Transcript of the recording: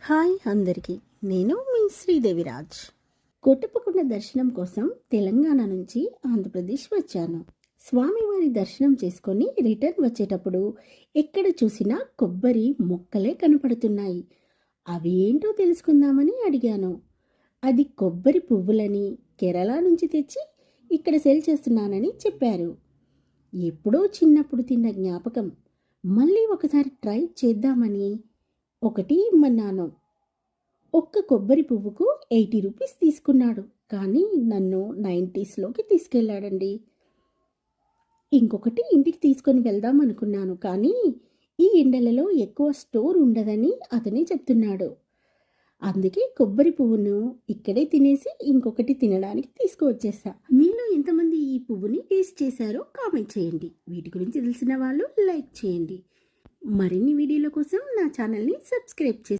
Hi అందరికీ, నేను మీ శ్రీదేవిరాజ్. కోటప్పకొండ దర్శనం కోసం తెలంగాణ నుంచి ఆంధ్రప్రదేశ్ వచ్చాను. స్వామివారి దర్శనం చేసుకొని రిటర్న్ వచ్చేటప్పుడు ఎక్కడ చూసినా కొబ్బరి మొక్కలే కనపడుతున్నాయి. అవి ఏంటో తెలుసుకుందామని అడిగాను. అది కొబ్బరి పువ్వులని కేరళ నుంచి తెచ్చి ఇక్కడ సెల్ చేస్తున్నానని చెప్పారు. ఎప్పుడో చిన్నప్పుడు తిన్న జ్ఞాపకం మళ్ళీ ఒకసారి ట్రై చేద్దామని ఒకటి ఇమ్మన్నాను. ఒక్క కొబ్బరి పువ్వుకు 80 రూపీస్ తీసుకున్నాడు, కానీ నన్ను 90స్లోకి తీసుకెళ్ళాడండి. ఇంకొకటి ఇంటికి తీసుకొని వెళ్దాం అనుకున్నాను, కానీ ఈ ఎండలలో ఎక్కువ స్టోర్ ఉండదని అతనే చెప్తున్నాడు. అందుకే కొబ్బరి పువ్వును ఇక్కడే తినేసి ఇంకొకటి తినడానికి తీసుకువచ్చేసా. మీలో ఎంతమంది ఈ పువ్వుని టేస్ట్ చేశారో కామెంట్ చేయండి. వీటి గురించి తెలిసిన వాళ్ళు లైక్ చేయండి. మరిన్ని వీడియోల కోసం నా ఛానల్ని సబ్స్క్రైబ్ చేయండి.